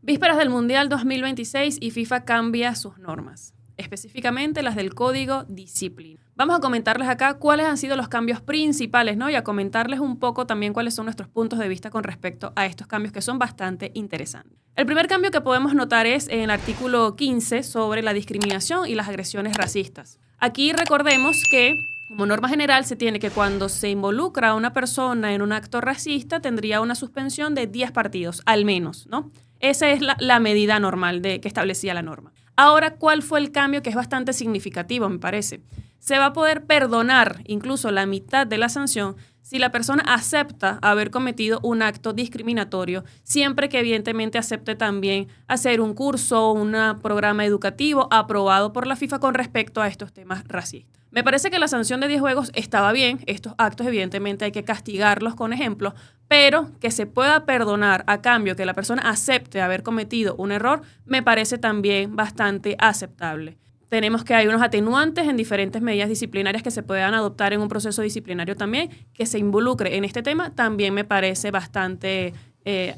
Vísperas del Mundial 2026 y FIFA cambia sus normas, específicamente las del Código Disciplina. Vamos a comentarles acá cuáles han sido los cambios principales, ¿no? Y a comentarles un poco también cuáles son nuestros puntos de vista con respecto a estos cambios que son bastante interesantes. El primer cambio que podemos notar es en el artículo 15 sobre la discriminación y las agresiones racistas. Aquí recordemos que, como norma general, se tiene que cuando se involucra a una persona en un acto racista, tendría una suspensión de 10 partidos, al menos, ¿no? Esa es la medida normal que establecía la norma. Ahora, ¿cuál fue el cambio que es bastante significativo, me parece? Se va a poder perdonar incluso la mitad de la sanción si la persona acepta haber cometido un acto discriminatorio, siempre que evidentemente acepte también hacer un curso o un programa educativo aprobado por la FIFA con respecto a estos temas racistas. Me parece que la sanción de 10 juegos estaba bien. Estos actos evidentemente hay que castigarlos con ejemplos, pero que se pueda perdonar a cambio que la persona acepte haber cometido un error, me parece también bastante aceptable. Tenemos que hay unos atenuantes en diferentes medidas disciplinarias que se puedan adoptar en un proceso disciplinario también, que se involucre en este tema, también me parece bastante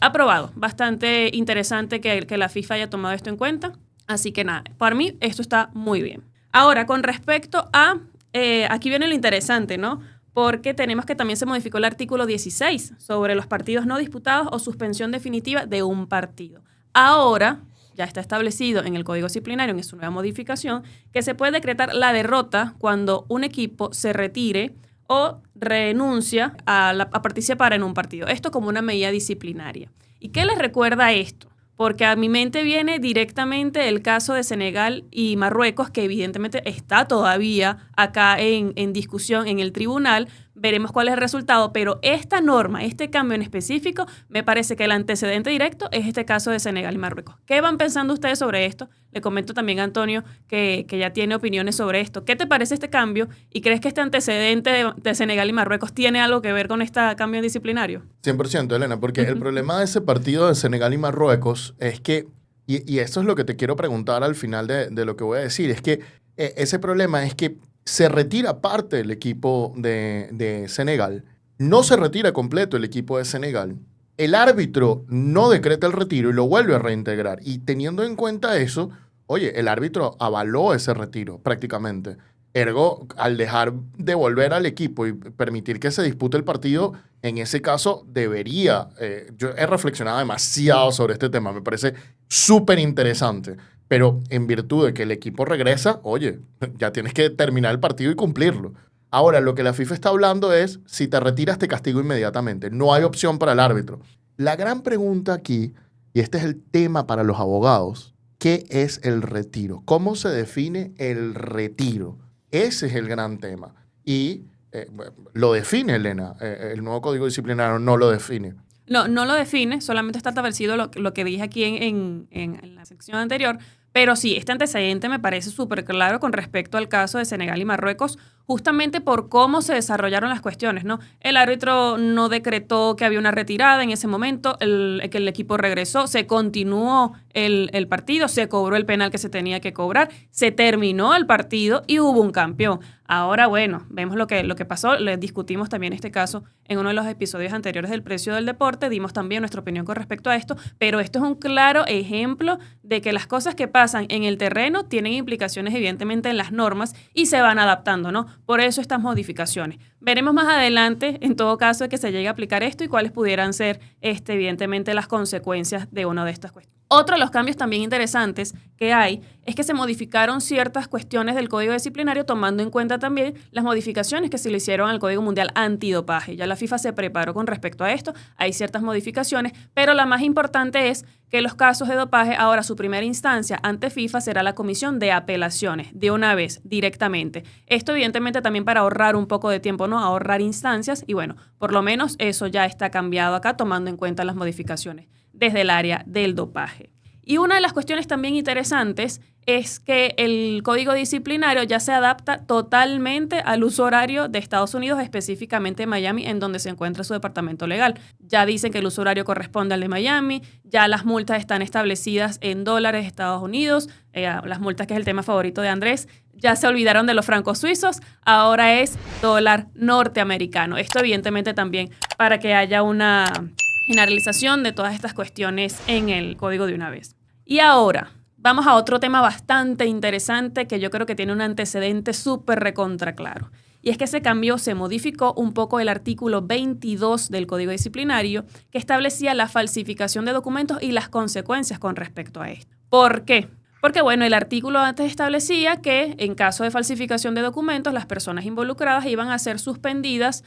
aprobado, bastante interesante que la FIFA haya tomado esto en cuenta. Así que nada, para mí esto está muy bien. Ahora, con respecto a, aquí viene lo interesante, ¿no? Porque tenemos que también se modificó el artículo 16 sobre los partidos no disputados o suspensión definitiva de un partido. Ahora ya está establecido en el Código Disciplinario, en su nueva modificación, que se puede decretar la derrota cuando un equipo se retire o renuncia a participar en un partido. Esto como una medida disciplinaria. ¿Y qué les recuerda esto? Porque a mi mente viene directamente el caso de Senegal y Marruecos, que evidentemente está todavía acá en discusión en el tribunal. Veremos cuál es el resultado, pero esta norma, este cambio en específico, me parece que el antecedente directo es este caso de Senegal y Marruecos. ¿Qué van pensando ustedes sobre esto? Le comento también a Antonio que ya tiene opiniones sobre esto. ¿Qué te parece este cambio? ¿Y crees que este antecedente de Senegal y Marruecos tiene algo que ver con este cambio disciplinario? 100%, Elena, porque el problema de ese partido de Senegal y Marruecos es que, y esto es lo que te quiero preguntar al final de lo que voy a decir, es que ese problema es que se retira parte del equipo de Senegal, no se retira completo el equipo de Senegal, el árbitro no decreta el retiro y lo vuelve a reintegrar. Y teniendo en cuenta eso, oye, el árbitro avaló ese retiro prácticamente. Ergo, al dejar de volver al equipo y permitir que se dispute el partido, en ese caso debería, yo he reflexionado demasiado sobre este tema, me parece súper interesante, pero en virtud de que el equipo regresa, oye, ya tienes que terminar el partido y cumplirlo. Ahora, lo que la FIFA está hablando es, si te retiras te castigo inmediatamente, no hay opción para el árbitro. La gran pregunta aquí, y este es el tema para los abogados, ¿qué es el retiro? ¿Cómo se define el retiro? Ese es el gran tema. Y lo define, Elena. El nuevo Código Disciplinario no lo define. No lo define, solamente está establecido lo que dije aquí en la sección anterior. Pero sí, este antecedente me parece súper claro con respecto al caso de Senegal y Marruecos, justamente por cómo se desarrollaron las cuestiones, ¿no? El árbitro no decretó que había una retirada en ese momento, que el equipo regresó, se continuó el partido, se cobró el penal que se tenía que cobrar, se terminó el partido y hubo un campeón. Ahora, bueno, vemos lo que pasó, les discutimos también este caso en uno de los episodios anteriores del Precio del Deporte, dimos también nuestra opinión con respecto a esto, pero esto es un claro ejemplo de que las cosas que pasan en el terreno tienen implicaciones evidentemente en las normas y se van adaptando, ¿no? Por eso estas modificaciones. Veremos más adelante, en todo caso, de que se llegue a aplicar esto y cuáles pudieran ser, evidentemente, las consecuencias de una de estas cuestiones. Otro de los cambios también interesantes que hay es que se modificaron ciertas cuestiones del Código Disciplinario tomando en cuenta también las modificaciones que se le hicieron al Código Mundial Antidopaje. Ya la FIFA se preparó con respecto a esto, hay ciertas modificaciones, pero la más importante es que los casos de dopaje, ahora su primera instancia ante FIFA será la Comisión de Apelaciones, de una vez, directamente. Esto evidentemente también para ahorrar un poco de tiempo, ¿no? Ahorrar instancias y bueno, por lo menos eso ya está cambiado acá tomando en cuenta las modificaciones desde el área del dopaje. Y una de las cuestiones también interesantes es que el Código Disciplinario ya se adapta totalmente al uso horario de Estados Unidos, específicamente Miami, en donde se encuentra su departamento legal. Ya dicen que el uso horario corresponde al de Miami, ya las multas están establecidas en dólares de Estados Unidos, las multas que es el tema favorito de Andrés, ya se olvidaron de los francos suizos, ahora es dólar norteamericano. Esto evidentemente también para que haya una generalización de todas estas cuestiones en el código de una vez. Y ahora, vamos a otro tema bastante interesante que yo creo que tiene un antecedente súper recontra claro. Y es que se modificó un poco el artículo 22 del Código Disciplinario que establecía la falsificación de documentos y las consecuencias con respecto a esto. ¿Por qué? Porque, bueno, el artículo antes establecía que en caso de falsificación de documentos, las personas involucradas iban a ser suspendidas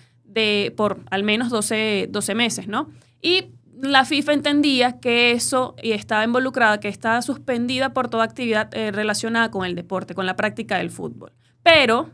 por al menos 12 meses, ¿no? Y la FIFA entendía que eso estaba involucrada, que estaba suspendida por toda actividad relacionada con el deporte, con la práctica del fútbol. Pero,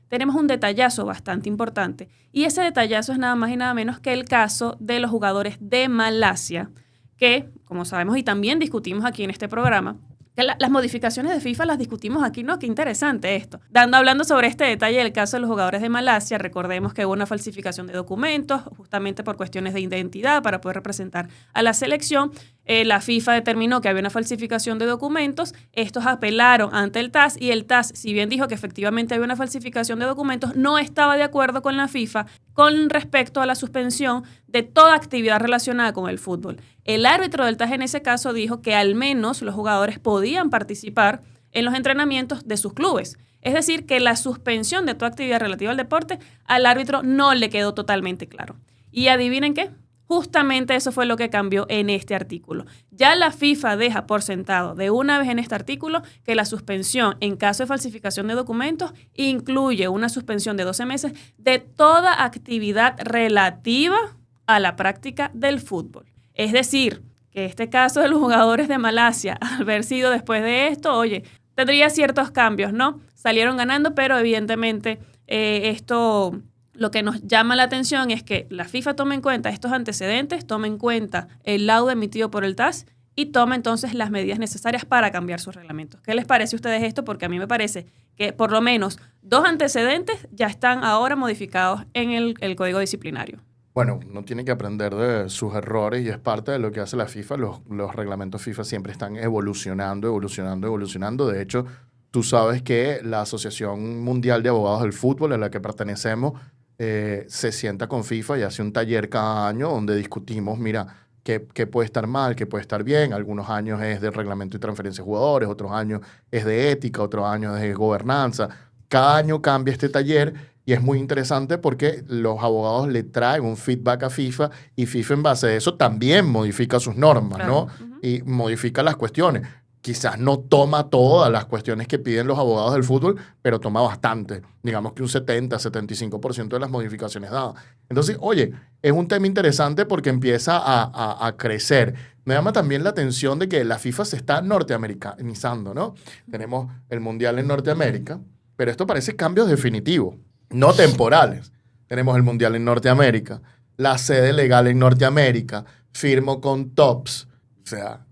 tenemos un detallazo bastante importante. Y ese detallazo es nada más y nada menos que el caso de los jugadores de Malasia, que, como sabemos y también discutimos aquí en este programa, que las modificaciones de FIFA las discutimos aquí, ¿no? Qué interesante esto. Hablando sobre este detalle del caso de los jugadores de Malasia, recordemos que hubo una falsificación de documentos, justamente por cuestiones de identidad, para poder representar a la selección. La FIFA determinó que había una falsificación de documentos, estos apelaron ante el TAS y el TAS, si bien dijo que efectivamente había una falsificación de documentos, no estaba de acuerdo con la FIFA con respecto a la suspensión de toda actividad relacionada con el fútbol. El árbitro del TAS en ese caso dijo que al menos los jugadores podían participar en los entrenamientos de sus clubes. Es decir, que la suspensión de toda actividad relativa al deporte al árbitro no le quedó totalmente claro. ¿Y adivinen qué? Justamente eso fue lo que cambió en este artículo. Ya la FIFA deja por sentado de una vez en este artículo que la suspensión en caso de falsificación de documentos incluye una suspensión de 12 meses de toda actividad relativa a la práctica del fútbol. Es decir, que este caso de los jugadores de Malasia, al haber sido después de esto, oye, tendría ciertos cambios, ¿no? Salieron ganando, pero evidentemente esto... Lo que nos llama la atención es que la FIFA tome en cuenta estos antecedentes, tome en cuenta el laudo emitido por el TAS y tome entonces las medidas necesarias para cambiar sus reglamentos. ¿Qué les parece a ustedes esto? Porque a mí me parece que por lo menos 2 antecedentes ya están ahora modificados en el Código Disciplinario. Bueno, uno tiene que aprender de sus errores y es parte de lo que hace la FIFA. Los reglamentos FIFA siempre están evolucionando. De hecho, tú sabes que la Asociación Mundial de Abogados del Fútbol, a la que pertenecemos, se sienta con FIFA y hace un taller cada año donde discutimos, mira, qué puede estar mal, qué puede estar bien. Algunos años es de reglamento y transferencia de jugadores, otros años es de ética, otros años es de gobernanza. Cada año cambia este taller y es muy interesante porque los abogados le traen un feedback a FIFA y FIFA en base a eso también modifica sus normas, Claro. ¿no? Y modifica las cuestiones. Quizás no toma todas las cuestiones que piden los abogados del fútbol, pero toma bastante. Digamos que un 70-75% de las modificaciones dadas. Entonces, oye, es un tema interesante porque empieza a crecer. Me llama también la atención de que la FIFA se está norteamericanizando, ¿no? Tenemos el Mundial en Norteamérica, pero esto parece cambios definitivos, no temporales. Tenemos el Mundial en Norteamérica, la sede legal en Norteamérica, firmo con TOPS. O sea...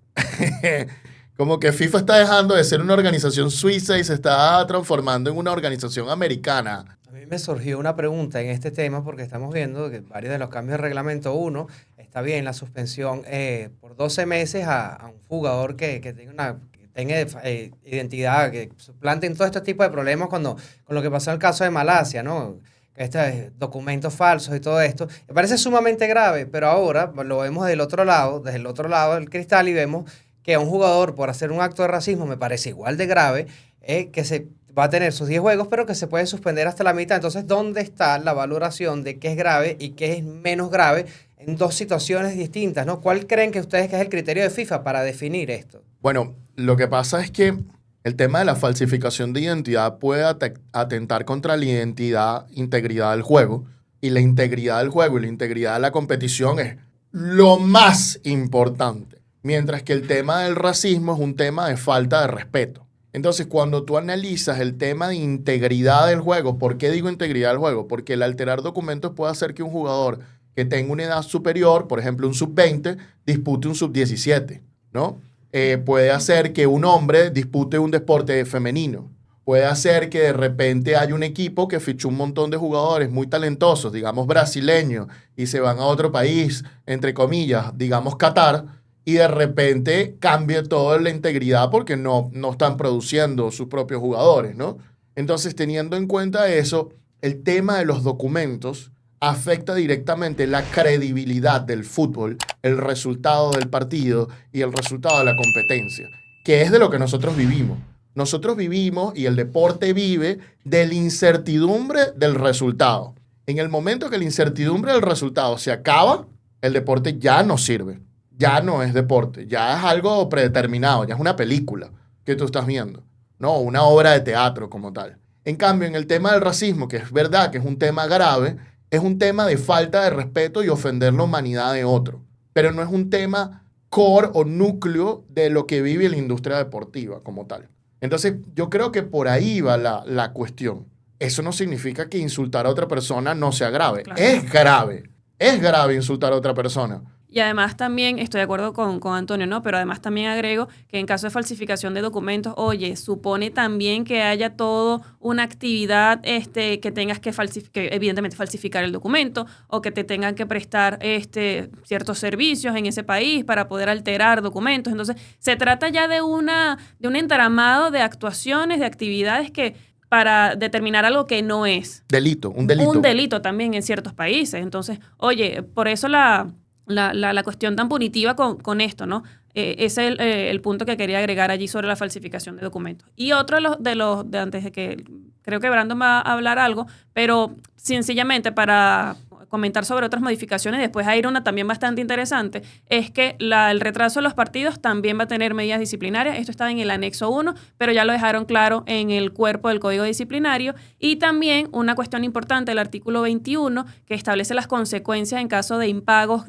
Como que FIFA está dejando de ser una organización suiza y se está transformando en una organización americana. A mí me surgió una pregunta en este tema porque estamos viendo que varios de los cambios de reglamento, uno, está bien la suspensión por 12 meses a un jugador que tenga identidad, que suplanten todo este tipo de problemas con lo que pasó en el caso de Malasia, ¿no? Documentos falsos y todo esto. Me parece sumamente grave, pero ahora lo vemos desde el otro lado del cristal y vemos que a un jugador por hacer un acto de racismo me parece igual de grave, que se va a tener sus 10 juegos, pero que se puede suspender hasta la mitad. Entonces, ¿dónde está la valoración de qué es grave y qué es menos grave en 2 situaciones distintas, ¿no? ¿Cuál creen que ustedes que es el criterio de FIFA para definir esto? Bueno, lo que pasa es que el tema de la falsificación de identidad puede atentar contra la integridad del juego, y la integridad del juego y la integridad de la competición es lo más importante. Mientras que el tema del racismo es un tema de falta de respeto. Entonces, cuando tú analizas el tema de integridad del juego, ¿por qué digo integridad del juego? Porque el alterar documentos puede hacer que un jugador que tenga una edad superior, por ejemplo un sub-20, dispute un sub-17, ¿no? Puede hacer que un hombre dispute un deporte femenino. Puede hacer que de repente haya un equipo que fichó un montón de jugadores muy talentosos, digamos brasileños, y se van a otro país, entre comillas, digamos Qatar, y de repente cambia toda la integridad porque no están produciendo sus propios jugadores, ¿no? Entonces, teniendo en cuenta eso, el tema de los documentos afecta directamente la credibilidad del fútbol, el resultado del partido y el resultado de la competencia, que es de lo que nosotros vivimos. Nosotros vivimos y el deporte vive de la incertidumbre del resultado. En el momento que la incertidumbre del resultado se acaba, el deporte ya no sirve, ya no es deporte, ya es algo predeterminado, ya es una película que tú estás viendo, no una obra de teatro como tal. En cambio, en el tema del racismo, que es verdad que es un tema grave, es un tema de falta de respeto y ofender la humanidad de otro, pero no es un tema core o núcleo de lo que vive la industria deportiva como tal. Entonces, yo creo que por ahí va la cuestión. Eso no significa que insultar a otra persona no sea grave. Claro. Es grave insultar a otra persona. Y además también, estoy de acuerdo con Antonio, ¿no? Pero además también agrego que en caso de falsificación de documentos, oye, supone también que haya todo una actividad que tengas que evidentemente falsificar el documento o que te tengan que prestar ciertos servicios en ese país para poder alterar documentos. Entonces, se trata ya de un entramado de actuaciones, de actividades para determinar algo que no es. Un delito. Un delito también en ciertos países. Entonces, oye, por eso la cuestión tan punitiva con esto, ¿no? Ese es el punto que quería agregar allí sobre la falsificación de documentos. Y otro de antes de que creo que Brandon va a hablar algo, pero sencillamente para comentar sobre otras modificaciones, después hay una también bastante interesante, es que el retraso de los partidos también va a tener medidas disciplinarias. Esto estaba en el anexo 1, pero ya lo dejaron claro en el cuerpo del Código Disciplinario. Y también una cuestión importante, el artículo 21, que establece las consecuencias en caso de impagos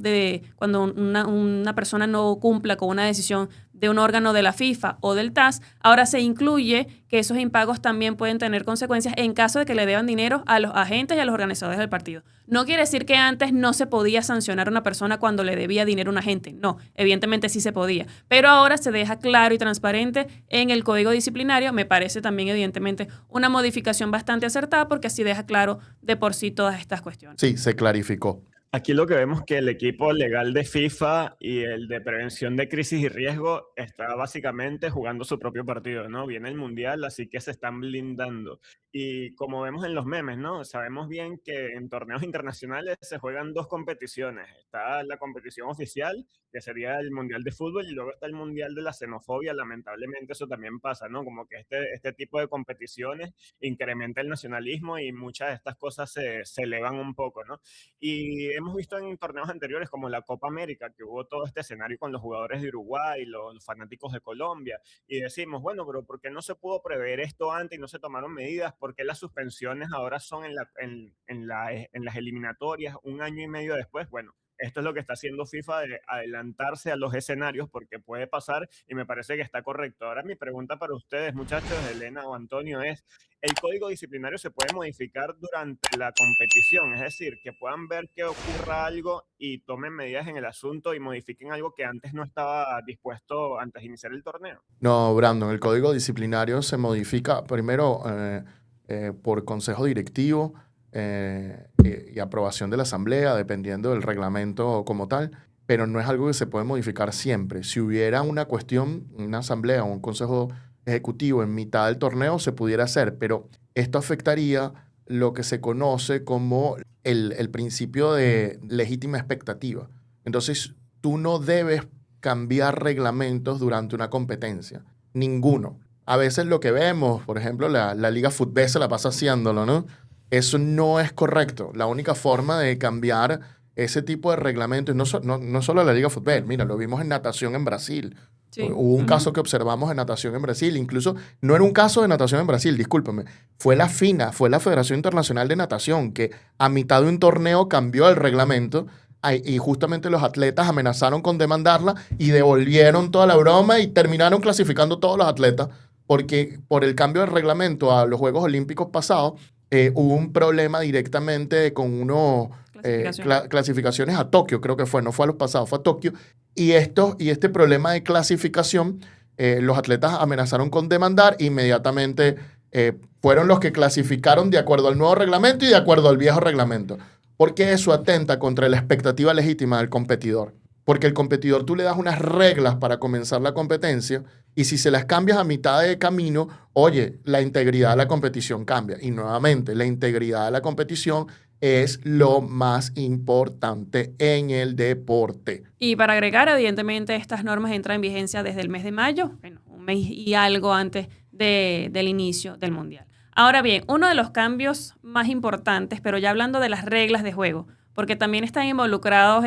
cuando una persona no cumpla con una decisión de un órgano de la FIFA o del TAS. Ahora se incluye que esos impagos también pueden tener consecuencias en caso de que le deban dinero a los agentes y a los organizadores del partido. No quiere decir que antes no se podía sancionar a una persona cuando le debía dinero a un agente. No, evidentemente sí se podía. Pero ahora se deja claro y transparente en el Código Disciplinario. Me parece también, evidentemente, una modificación bastante acertada porque así deja claro de por sí todas estas cuestiones. Sí, se clarificó. Aquí lo que vemos es que el equipo legal de FIFA y el de prevención de crisis y riesgo está básicamente jugando su propio partido, ¿no? Viene el Mundial, así que se están blindando. Y como vemos en los memes, ¿no? Sabemos bien que en torneos internacionales se juegan dos competiciones. Está la competición oficial, que sería el Mundial de Fútbol, y luego está el Mundial de la Xenofobia. Lamentablemente eso también pasa, ¿no? Como que este tipo de competiciones incrementa el nacionalismo y muchas de estas cosas se elevan un poco, ¿no? Y hemos visto en torneos anteriores como la Copa América, que hubo todo este escenario con los jugadores de Uruguay, los fanáticos de Colombia, y decimos, bueno, pero ¿por qué no se pudo prever esto antes y no se tomaron medidas? ¿Por qué las suspensiones ahora son en las eliminatorias un año y medio después? Bueno, esto es lo que está haciendo FIFA, de adelantarse a los escenarios porque puede pasar y me parece que está correcto. Ahora mi pregunta para ustedes, muchachos, Elena o Antonio, es: ¿el código disciplinario se puede modificar durante la competición? Es decir, que puedan ver que ocurra algo y tomen medidas en el asunto y modifiquen algo que antes no estaba dispuesto antes de iniciar el torneo. No, Brandon, el código disciplinario se modifica primero por consejo directivo y aprobación de la asamblea, dependiendo del reglamento como tal, pero no es algo que se puede modificar siempre. Si hubiera una cuestión, una asamblea o un consejo ejecutivo en mitad del torneo, se pudiera hacer, pero esto afectaría lo que se conoce como el principio de legítima expectativa. Entonces, tú no debes cambiar reglamentos durante una competencia. Ninguno. A veces lo que vemos, por ejemplo, la Liga Fútbol se la pasa haciéndolo, ¿no? Eso no es correcto. La única forma de cambiar ese tipo de reglamentos, no solo la Liga Fútbol, mira, lo vimos en natación en Brasil. Sí. Hubo un caso que observamos en natación en Brasil, incluso no era un caso de natación en Brasil, discúlpame, fue la FINA, fue la Federación Internacional de Natación, que a mitad de un torneo cambió el reglamento y justamente los atletas amenazaron con demandarla y devolvieron toda la broma y terminaron clasificando todos los atletas porque por el cambio del reglamento a los Juegos Olímpicos pasados hubo un problema directamente con unos clasificaciones a Tokio, creo que fue, no fue a los pasados, fue a Tokio. Y este problema de clasificación, los atletas amenazaron con demandar, inmediatamente fueron los que clasificaron de acuerdo al nuevo reglamento y de acuerdo al viejo reglamento. Porque eso atenta contra la expectativa legítima del competidor. Porque el competidor tú le das unas reglas para comenzar la competencia y si se las cambias a mitad de camino, oye, la integridad de la competición cambia. Y nuevamente, la integridad de la competición es lo más importante en el deporte. Y para agregar, evidentemente, estas normas entran en vigencia desde el mes de mayo, bueno, un mes y algo antes del inicio del Mundial. Ahora bien, uno de los cambios más importantes, pero ya hablando de las reglas de juego, porque también están involucrados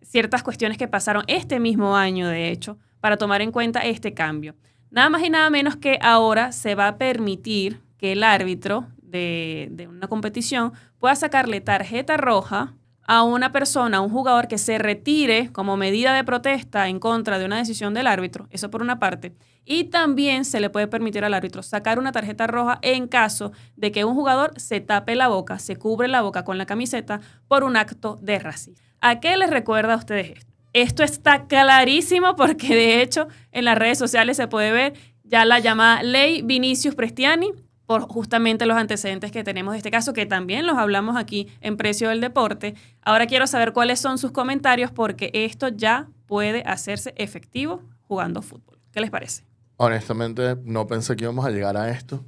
ciertas cuestiones que pasaron este mismo año, de hecho, para tomar en cuenta este cambio. Nada más y nada menos que ahora se va a permitir que el árbitro de una competición pueda sacarle tarjeta roja a una persona, a un jugador que se retire como medida de protesta en contra de una decisión del árbitro, eso por una parte, y también se le puede permitir al árbitro sacar una tarjeta roja en caso de que un jugador se tape la boca, se cubre la boca con la camiseta por un acto de racismo. ¿A qué les recuerda a ustedes esto? Esto está clarísimo porque de hecho en las redes sociales se puede ver ya la llamada Ley Vinicius Prestiani, por justamente los antecedentes que tenemos de este caso, que también los hablamos aquí en Precio del Deporte. Ahora quiero saber cuáles son sus comentarios porque esto ya puede hacerse efectivo jugando fútbol. ¿Qué les parece? Honestamente, no pensé que íbamos a llegar a esto.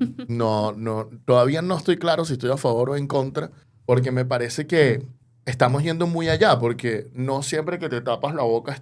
Todavía no estoy claro si estoy a favor o en contra, porque me parece que estamos yendo muy allá, porque no siempre que te tapas la boca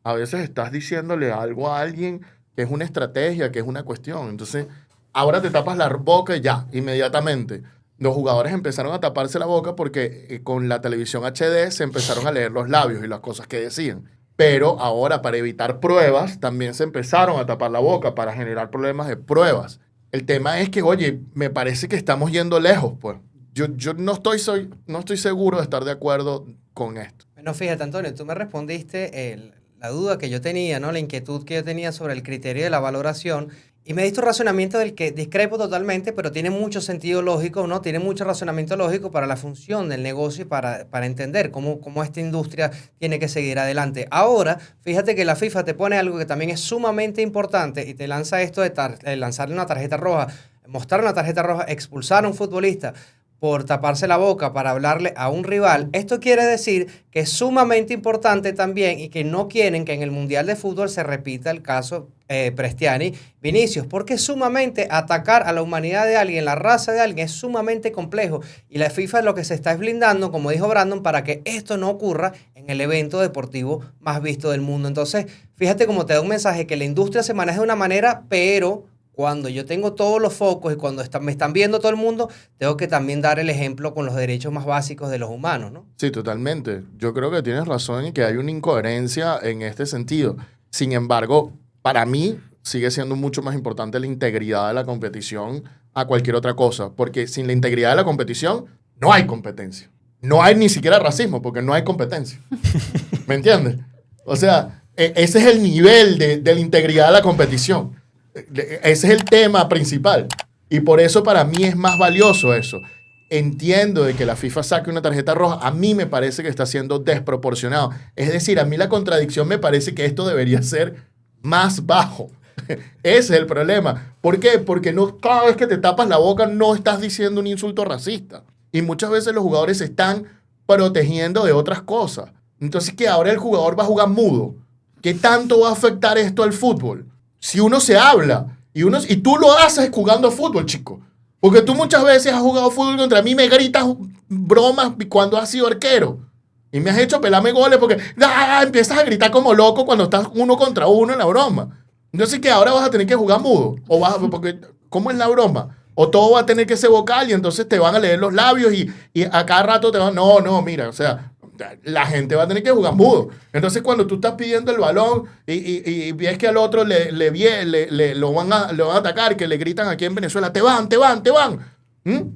a veces estás diciéndole algo a alguien que es una estrategia, que es una cuestión. Entonces, ahora te tapas la boca y ya, inmediatamente. Los jugadores empezaron a taparse la boca porque con la televisión HD se empezaron a leer los labios y las cosas que decían. Pero ahora, para evitar pruebas, también se empezaron a tapar la boca para generar problemas de pruebas. El tema es que, oye, me parece que estamos yendo lejos, pues. Yo no estoy seguro de estar de acuerdo con esto. Bueno, fíjate, Antonio, tú me respondiste la duda que yo tenía, ¿no? La inquietud que yo tenía sobre el criterio de la valoración. Y me diste un razonamiento del que discrepo totalmente, pero tiene mucho sentido lógico, ¿no? Tiene mucho razonamiento lógico para la función del negocio y para entender cómo esta industria tiene que seguir adelante. Ahora, fíjate que la FIFA te pone algo que también es sumamente importante y te lanza esto de lanzarle una tarjeta roja, mostrar una tarjeta roja, expulsar a un futbolista por taparse la boca para hablarle a un rival. Esto quiere decir que es sumamente importante también y que no quieren que en el Mundial de Fútbol se repita el caso Prestiani-Vinicius, porque es sumamente atacar a la humanidad de alguien, la raza de alguien, es sumamente complejo. Y la FIFA lo que se está es blindando, como dijo Brandon, para que esto no ocurra en el evento deportivo más visto del mundo. Entonces, fíjate cómo te da un mensaje que la industria se maneja de una manera, pero cuando yo tengo todos los focos y cuando me están viendo todo el mundo, tengo que también dar el ejemplo con los derechos más básicos de los humanos, ¿no? Sí, totalmente. Yo creo que tienes razón en que hay una incoherencia en este sentido. Sin embargo, para mí sigue siendo mucho más importante la integridad de la competición a cualquier otra cosa, porque sin la integridad de la competición no hay competencia. No hay ni siquiera racismo, porque no hay competencia. ¿Me entiendes? O sea, ese es el nivel de la integridad de la competición. Ese es el tema principal. Y por eso para mí es más valioso eso. Entiendo de que la FIFA saque una tarjeta roja. A mí me parece que está siendo desproporcionado. Es decir, a mí la contradicción me parece que esto debería ser más bajo. Ese es el problema. ¿Por qué? Porque no, cada vez que te tapas la boca no estás diciendo un insulto racista. Y muchas veces los jugadores se están protegiendo de otras cosas. Entonces, que ahora el jugador va a jugar mudo. ¿Qué tanto va a afectar esto al fútbol? Si uno se habla y tú lo haces jugando fútbol, chico. Porque tú muchas veces has jugado fútbol contra mí, me gritas bromas cuando has sido arquero. Y me has hecho pelarme goles porque empiezas a gritar como loco cuando estás 1 contra 1 en la broma. Entonces que ahora vas a tener que jugar mudo. Porque, ¿cómo es la broma? O todo va a tener que ser vocal y entonces te van a leer los labios y a cada rato te van... No, mira, o sea... La gente va a tener que jugar mudo. Entonces, cuando tú estás pidiendo el balón y ves que al otro lo van a atacar, que le gritan aquí en Venezuela, te van.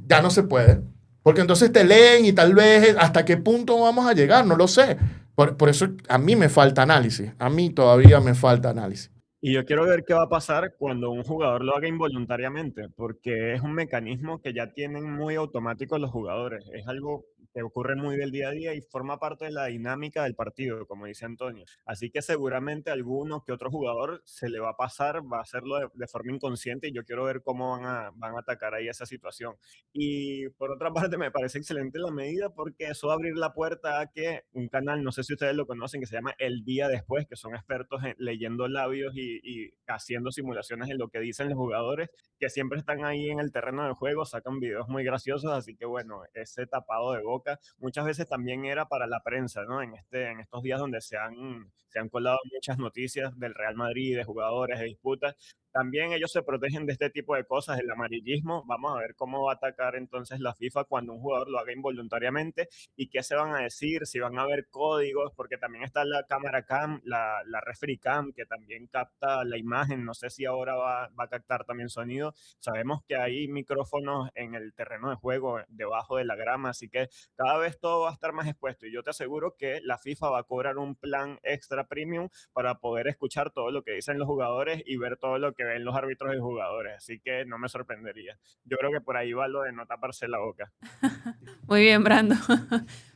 Ya no se puede. Porque entonces te leen y tal vez hasta qué punto vamos a llegar, no lo sé. Por eso a mí me falta análisis. A mí todavía me falta análisis. Y yo quiero ver qué va a pasar cuando un jugador lo haga involuntariamente, porque es un mecanismo que ya tienen muy automático los jugadores. Es algo que ocurre muy del día a día y forma parte de la dinámica del partido, como dice Antonio. Así que seguramente a alguno que otro jugador se le va a pasar, va a hacerlo de forma inconsciente y yo quiero ver cómo van a atacar ahí esa situación. Y por otra parte me parece excelente la medida porque eso va a abrir la puerta a que un canal, no sé si ustedes lo conocen, que se llama El Día Después, que son expertos en leyendo labios y haciendo simulaciones en lo que dicen los jugadores, que siempre están ahí en el terreno de juego, sacan videos muy graciosos, así que bueno, ese tapado de boca muchas veces también era para la prensa, ¿no? En estos días donde se han colado muchas noticias del Real Madrid, de jugadores, de disputas, también ellos se protegen de este tipo de cosas, el amarillismo. Vamos a ver cómo va a atacar entonces la FIFA cuando un jugador lo haga involuntariamente y qué se van a decir, si van a haber códigos, porque también está la cámara cam, la referee cam, que también capta la imagen. No sé si ahora va a captar también sonido. Sabemos que hay micrófonos en el terreno de juego, debajo de la grama, así que cada vez todo va a estar más expuesto. Y yo te aseguro que la FIFA va a cobrar un plan extra premium para poder escuchar todo lo que dicen los jugadores y ver todo lo que ven los árbitros y jugadores. Así que no me sorprendería. Yo creo que por ahí va lo de no taparse la boca. Muy bien, Brando.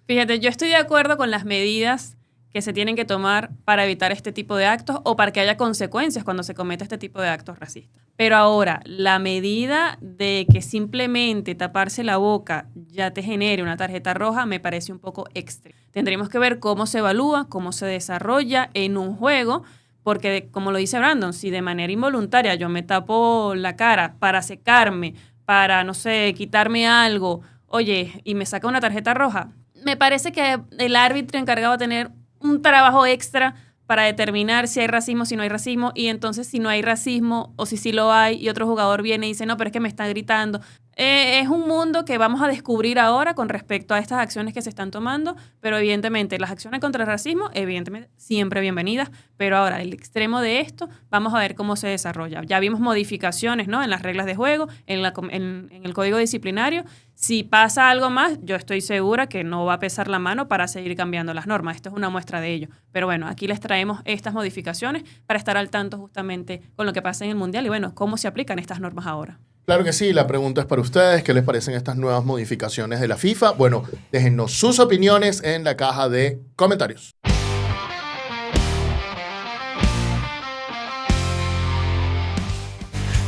Fíjate, yo estoy de acuerdo con las medidas que se tienen que tomar para evitar este tipo de actos o para que haya consecuencias cuando se comete este tipo de actos racistas. Pero ahora, la medida de que simplemente taparse la boca ya te genere una tarjeta roja me parece un poco extremo. Tendríamos que ver cómo se evalúa, cómo se desarrolla en un juego, porque como lo dice Brandon, si de manera involuntaria yo me tapo la cara para secarme, para, no sé, quitarme algo, oye, y me saca una tarjeta roja, me parece que el árbitro encargado de tener un trabajo extra para determinar si hay racismo, si no hay racismo, y entonces si no hay racismo o si sí lo hay y otro jugador viene y dice, no, pero es que me está gritando. Es un mundo que vamos a descubrir ahora con respecto a estas acciones que se están tomando, pero evidentemente las acciones contra el racismo, evidentemente siempre bienvenidas, pero ahora el extremo de esto, vamos a ver cómo se desarrolla. Ya vimos modificaciones, ¿no?, en las reglas de juego, en el código disciplinario. Si pasa algo más, yo estoy segura que no va a pesar la mano para seguir cambiando las normas. Esto es una muestra de ello. Pero bueno, aquí les traemos estas modificaciones para estar al tanto justamente con lo que pasa en el Mundial y bueno, cómo se aplican estas normas ahora. Claro que sí, la pregunta es para ustedes. ¿Qué les parecen estas nuevas modificaciones de la FIFA? Bueno, déjennos sus opiniones en la caja de comentarios.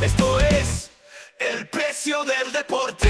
Esto es el precio del deporte.